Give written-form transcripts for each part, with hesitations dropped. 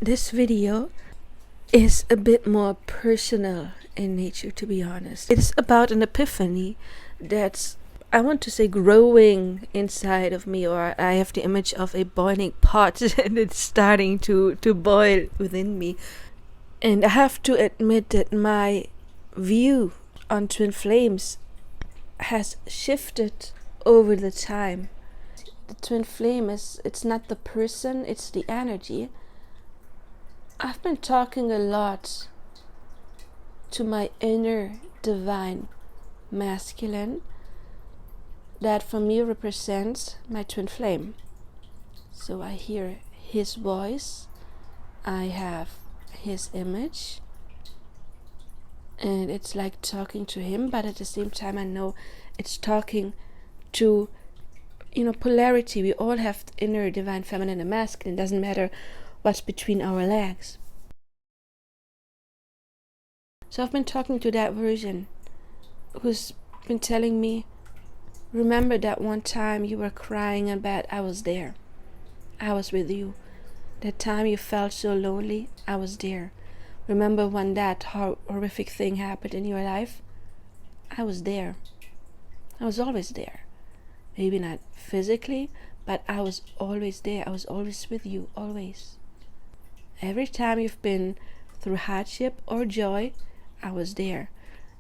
This video is a bit more personal in nature, to be honest. It's about an epiphany that's, I want to say, growing inside of me, or I have the image of a boiling pot and it's starting to boil within me. And I have to admit that my view on twin flames has shifted over the time. The twin flame it's not the person, it's the energy. I've been talking a lot to my inner divine masculine that for me represents my twin flame. So I hear his voice, I have his image, and it's like talking to him, but at the same time I know it's talking to, polarity. We all have inner divine feminine and masculine. It doesn't matter what's between our legs. So I've been talking to that version who's been telling me, remember that one time you were crying in bed, I was there. I was with you. That time you felt so lonely, I was there. Remember when that horrific thing happened in your life? I was there. I was always there. Maybe not physically, but I was always there. I was always with you, always. Every time you've been through hardship or joy, I was there.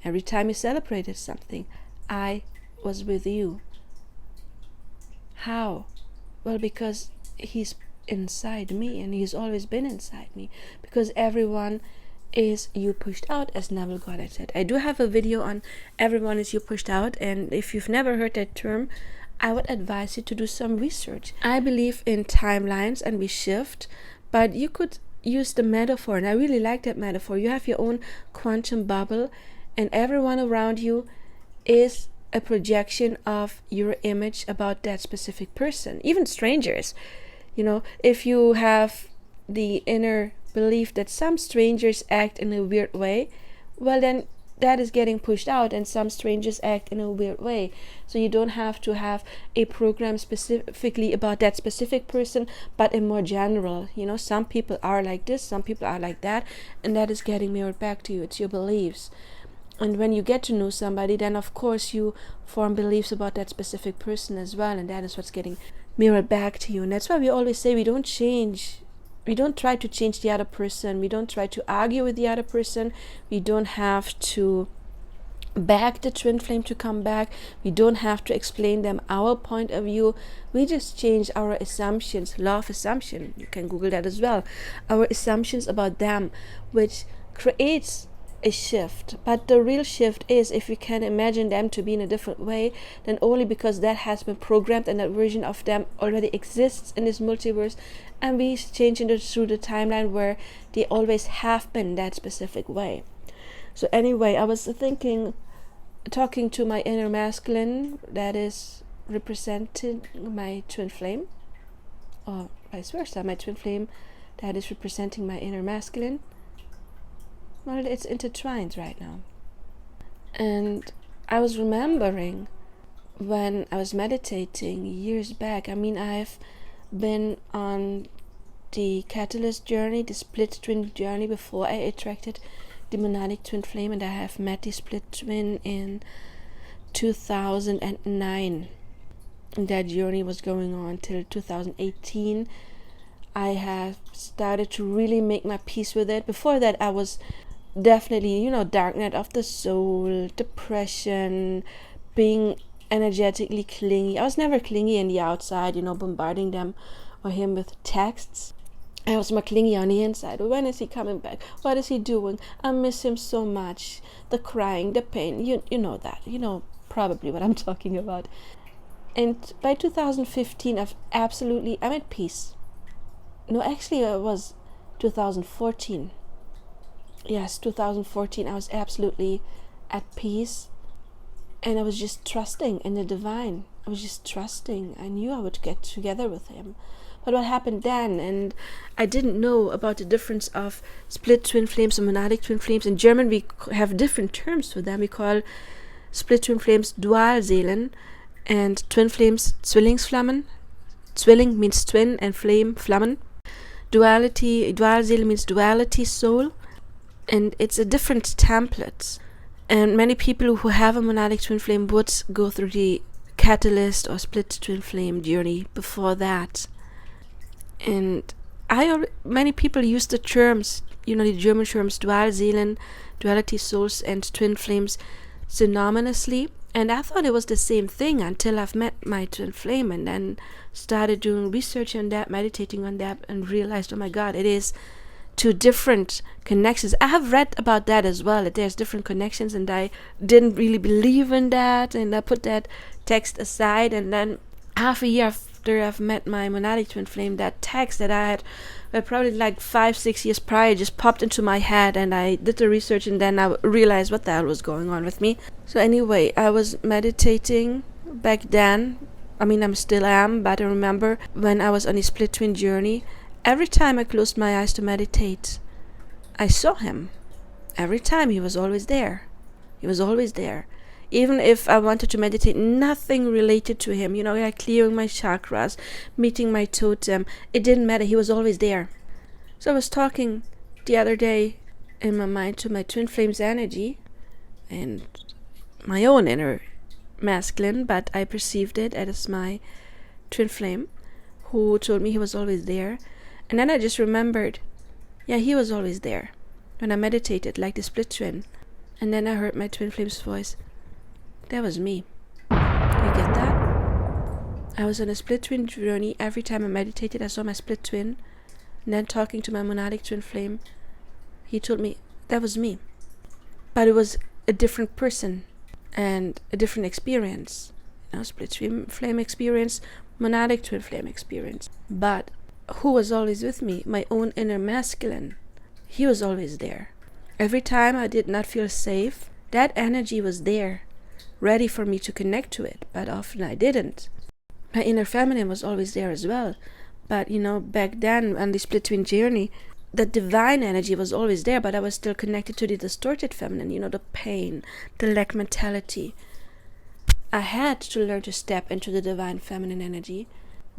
Every time you celebrated something, I was with you. How? Well, because he's inside me, and he's always been inside me, because everyone is you pushed out, as Neville Goddard said. I do have a video on everyone is you pushed out, and if you've never heard that term, I would advise you to do some research. I believe in timelines and we shift, but you could use the metaphor, and I really like that metaphor. You have your own quantum bubble, and everyone around you is a projection of your image about that specific person, even strangers. If you have the inner belief that some strangers act in a weird way, well, then that is getting pushed out, and some strangers act in a weird way. So you don't have to have a program specifically about that specific person, but in more general. Some people are like this, some people are like that, and that is getting mirrored back to you. It's your beliefs. And when you get to know somebody, then of course you form beliefs about that specific person as well, and that is what's getting mirrored back to you. And that's why we always say we don't try to change the other person. We don't try to argue with the other person. We don't have to beg the twin flame to come back. We don't have to explain them our point of view. We just change our assumptions, law of assumption. You can Google that as well. Our assumptions about them, which creates a shift. But the real shift is if we can imagine them to be in a different way, then only because that has been programmed and that version of them already exists in this multiverse, and we change it through the timeline where they always have been that specific way. So anyway, I was talking to my inner masculine that is representing my twin flame, or vice versa, my twin flame that is representing my inner masculine. Well, it's intertwined right now. And I was remembering when I was meditating years back. I've been on the catalyst journey, the split twin journey, before I attracted the monadic twin flame, and I have met the split twin in 2009. And that journey was going on till 2018. I have started to really make my peace with it. Before that, I was definitely, dark night of the soul, depression, being energetically clingy. I was never clingy in the outside, bombarding them or him with texts. I was more clingy on the inside. When is he coming back? What is he doing? I miss him so much. The crying, the pain, you know that. You know probably what I'm talking about. And by 2015, I'm at peace. No, actually, it was 2014. Yes, 2014, I was absolutely at peace, and I was just trusting in the divine. I was just trusting. I knew I would get together with him. But what happened then, and I didn't know about the difference of split twin flames and monadic twin flames. In German, we have different terms for them. We call split twin flames Dualseelen, and twin flames Zwillingsflammen. Zwilling means twin, and flame, Flammen. duality. Dual means duality soul, and it's a different template. And many people who have a monadic twin flame would go through the catalyst or split twin flame journey before that. And many people use the terms, the German terms Dualseelen, duality souls, and twin flames synonymously. And I thought it was the same thing until I've met my twin flame and then started doing research on that, meditating on that, and realized, oh my God, it is two different connections. I have read about that as well, that there's different connections, and I didn't really believe in that, and I put that text aside. And then half a year after I've met my monadic twin flame, that text that I had probably like 5-6 years prior just popped into my head, and I did the research, and then I realized what the hell was going on with me. So anyway, I was meditating back then. I mean, I still am, but I remember when I was on a split twin journey, every time I closed my eyes to meditate, I saw him. Every time he was always there. He was always there. Even if I wanted to meditate, nothing related to him, like clearing my chakras, meeting my totem, it didn't matter. He was always there. So I was talking the other day in my mind to my twin flame's energy and my own inner masculine, but I perceived it as my twin flame who told me he was always there. And then I just remembered, yeah, he was always there when I meditated like the split twin. And then I heard my twin flame's voice. That was me. Do you get that? I was on a split twin journey. Every time I meditated, I saw my split twin. And then talking to my monadic twin flame, he told me that was me. But it was a different person and a different experience. Split twin flame experience, monadic twin flame experience. But who was always with me? My own inner masculine. He was always there. Every time I did not feel safe, that energy was there, ready for me to connect to it, but often I didn't. My inner feminine was always there as well, but back then on the split twin journey, the divine energy was always there, but I was still connected to the distorted feminine, the pain, the lack mentality. I had to learn to step into the divine feminine energy,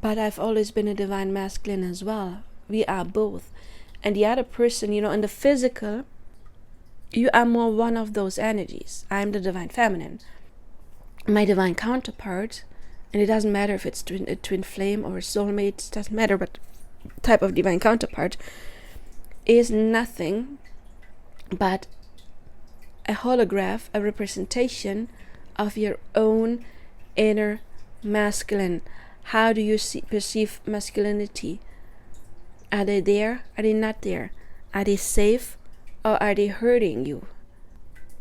but I've always been a divine masculine as well. We are both. And the other person, in the physical, you are more one of those energies. I'm the divine feminine. My divine counterpart, and it doesn't matter if it's a twin flame or a soulmate, it doesn't matter what type of divine counterpart, is nothing but a holograph, a representation of your own inner masculine. How do you perceive masculinity? Are they there? Are they not there? Are they safe or are they hurting you?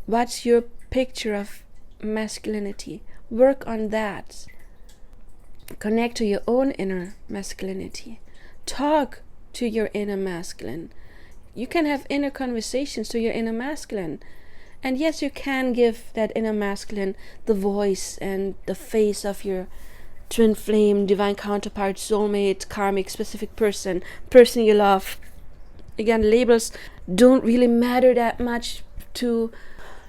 What's your picture of masculinity? Work on that. Connect to your own inner masculinity. Talk to your inner masculine. You can have inner conversations to your inner masculine. And yes, you can give that inner masculine the voice and the face of your twin flame, divine counterpart, soulmate, karmic, specific person you love. Again, labels don't really matter that much to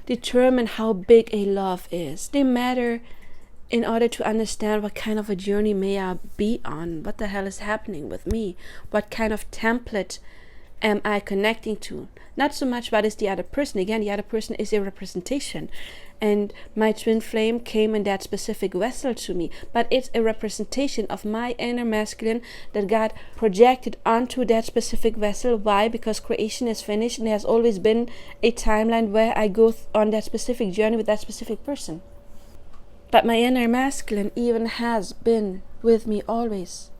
determine how big a love is. They matter in order to understand what kind of a journey may I be on, what the hell is happening with me, what kind of template am I connecting to. Not so much what is the other person. Again, the other person is a representation, and my twin flame came in that specific vessel to me, but it's a representation of my inner masculine that got projected onto that specific vessel. Why? Because creation is finished, and there has always been a timeline where I go on that specific journey with that specific person. But my inner masculine even has been with me always.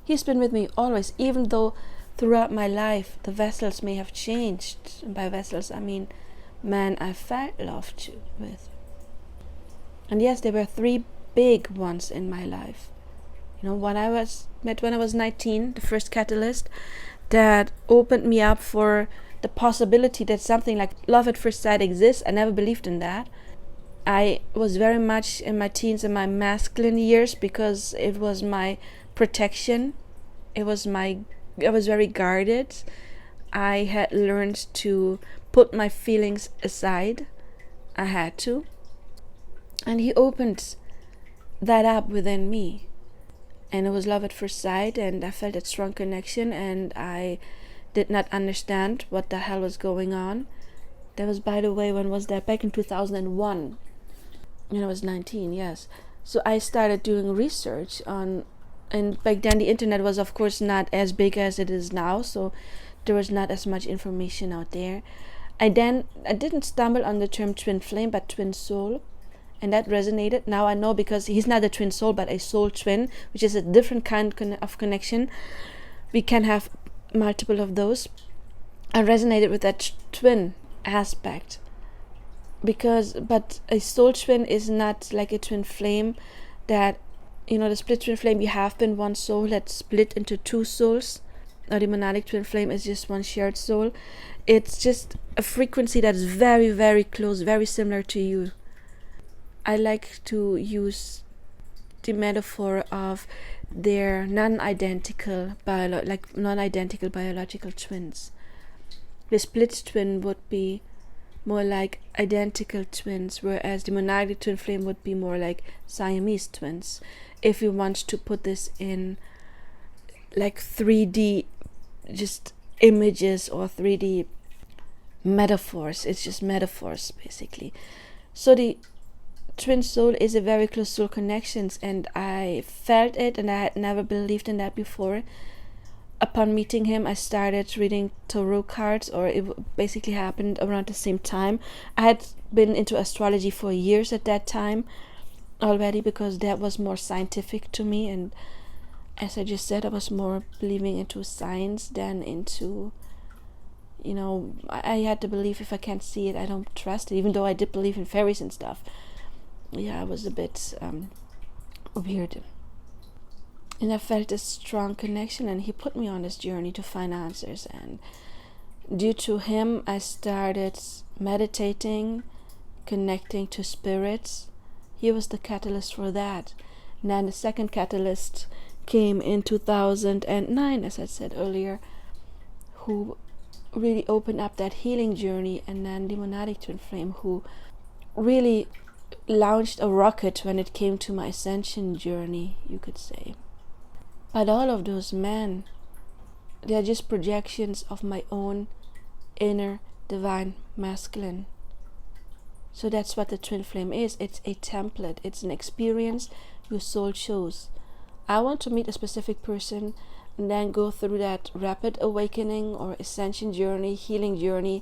He's been with me always, even though throughout my life the vessels may have changed. And by vessels I mean men I felt love with. And yes, there were 3 big ones in my life. When I was 19, the first catalyst that opened me up for the possibility that something like love at first sight exists. I never believed in that. I was very much in my teens and my masculine years because it was my protection. I was very guarded. I had learned to put my feelings aside. I had to. And he opened that up within me. and it was love at first sight, and I felt that strong connection, and I did not understand what the hell was going on. That was, by the way, when was that? Back in 2001. I was 19, yes. So I started doing research on, and back then the internet was of course not as big as it is now, so there was not as much information out there. I didn't stumble on the term twin flame, but twin soul, and that resonated. Now I know, because he's not a twin soul but a soul twin, which is a different kind of connection. We can have multiple of those. I resonated with that twin aspect, but a soul twin is not like a twin flame that, the split twin flame, you have been one soul that's split into two souls, or the monadic twin flame is just one shared soul. It's just a frequency that's very, very close, very similar to you. I like to use the metaphor of their non-identical biological twins. The split twin would be more like identical twins, whereas the monadic twin flame would be more like Siamese twins. If you want to put this in like 3D just images or 3D metaphors, it's just metaphors basically. So the twin soul is a very close soul connections, and I felt it, and I had never believed in that before. Upon meeting him, I started reading tarot cards, or it basically happened around the same time. I had been into astrology for years at that time already, because that was more scientific to me, and as I just said, I was more believing into science than into, I had to believe. If I can't see it, I don't trust it, even though I did believe in fairies and stuff. Yeah, I was a bit weird. And I felt a strong connection, and he put me on this journey to find answers. And due to him, I started meditating, connecting to spirits. He was the catalyst for that. And then the second catalyst came in 2009, as I said earlier, who really opened up that healing journey. And then the monadic twin flame, who really launched a rocket when it came to my ascension journey, you could say. But all of those men, they are just projections of my own inner divine masculine. So that's what the twin flame is. It's a template. It's an experience your soul chose. I want to meet a specific person and then go through that rapid awakening or ascension journey, healing journey,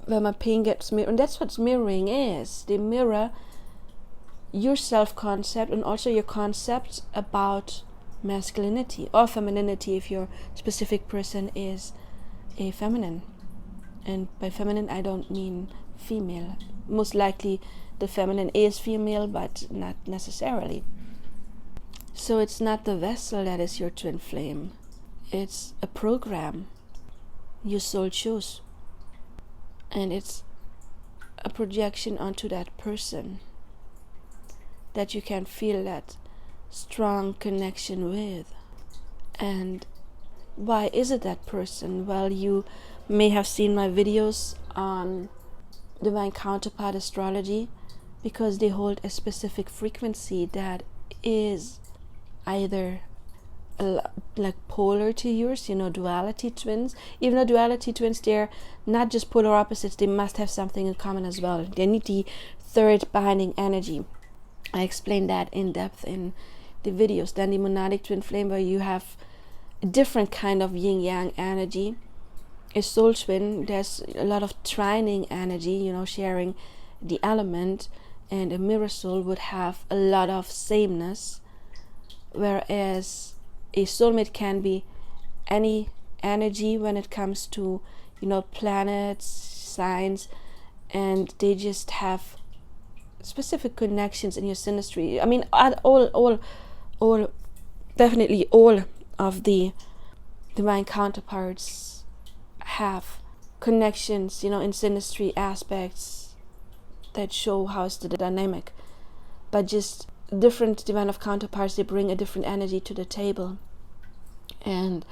where my pain gets mirrored. And that's what mirroring is. They mirror your self-concept and also your concept about masculinity or femininity, if your specific person is a feminine. And by feminine, I don't mean female. Most likely the feminine is female, but not necessarily. So it's not the vessel that is your twin flame. It's a program your soul chose. And it's a projection onto that person that you can feel that strong connection with. And why is it that person? Well, you may have seen my videos on Divine Counterpart astrology, because they hold a specific frequency that is either like polar to yours, duality twins. Even though duality twins, they're not just polar opposites, they must have something in common as well. They need the third binding energy. I explained that in depth in the videos. Then the monadic twin flame, where you have a different kind of yin-yang energy. A soul twin, there's a lot of trining energy, sharing the element, and a mirror soul would have a lot of sameness, whereas a soulmate can be any energy when it comes to, planets, signs, and they just have specific connections in your synastry. I mean, definitely all of the divine counterparts have connections, in synastry aspects that show how's the dynamic. But just different divine of counterparts, they bring a different energy to the table. And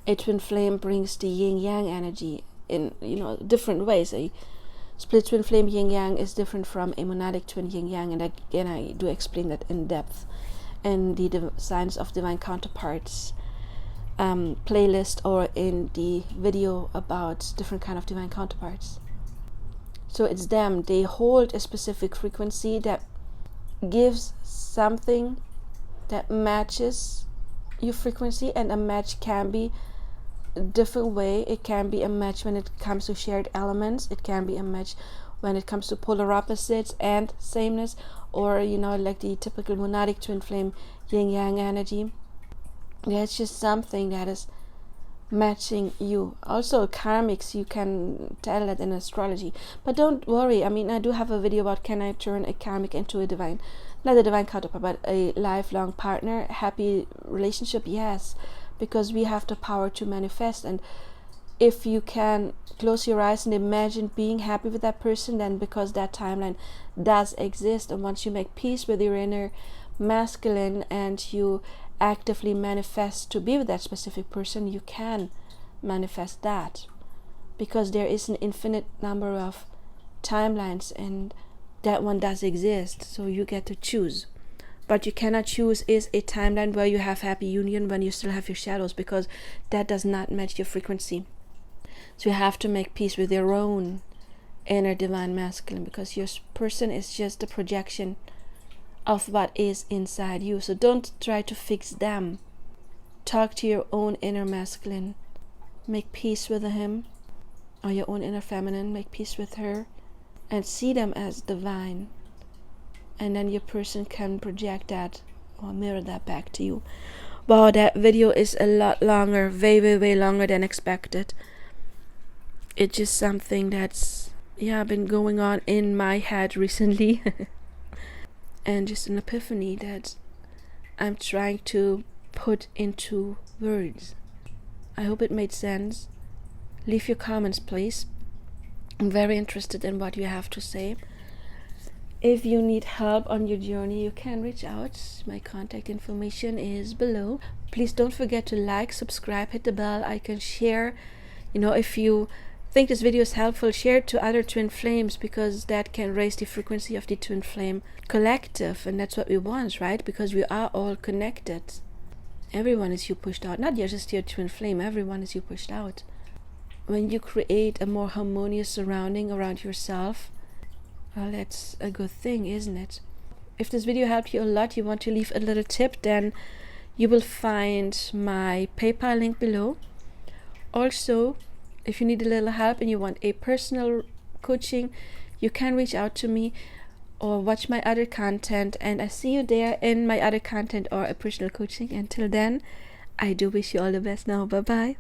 a twin flame brings the yin-yang energy in, different ways. A split twin flame yin-yang is different from a monadic twin yin-yang, and again I do explain that in depth in the Signs of Divine Counterparts playlist, or in the video about different kind of divine counterparts. So it's them. They hold a specific frequency that gives something that matches your frequency, and a match can be a different way. It can be a match when it comes to shared elements. It can be a match when it comes to polar opposites and sameness, or like the typical monadic twin flame yin yang energy. Yeah, it's just something that is matching you. Also karmics, you can tell that in astrology, but don't worry. I mean, I do have a video about can I turn a karmic into a divine, not a divine counterpart, but a lifelong partner, happy relationship. Yes, because we have the power to manifest, and if you can close your eyes and imagine being happy with that person, then because that timeline does exist, and once you make peace with your inner masculine and you actively manifest to be with that specific person, you can manifest that, because there is an infinite number of timelines, and that one does exist. So you get to choose, but you cannot choose is a timeline where you have happy union when you still have your shadows, because that does not match your frequency. So you have to make peace with your own inner divine masculine, because your person is just a projection of what is inside you. So don't try to fix them. Talk to your own inner masculine. Make peace with him, or your own inner feminine. Make peace with her and see them as divine. And then your person can project that or mirror that back to you. Wow, that video is a lot longer, way longer than expected. It's just something that's been going on in my head recently. And just an epiphany that I'm trying to put into words. I hope it made sense. Leave your comments, please. I'm very interested in what you have to say. If you need help on your journey, you can reach out. My contact information is below. Please don't forget to like, subscribe, hit the bell icon, share. If you think this video is helpful, share it to other twin flames, because that can raise the frequency of the twin flame collective, and that's what we want, right? Because we are all connected. Everyone is you pushed out, not just your twin flame. Everyone is you pushed out. When you create a more harmonious surrounding around yourself, well, that's a good thing, isn't it? If this video helped you a lot, you want to leave a little tip, then you will find my PayPal link below. Also, if you need a little help and you want a personal coaching, you can reach out to me or watch my other content, and I see you there in my other content or a personal coaching. Until then, I do wish you all the best now. Bye bye.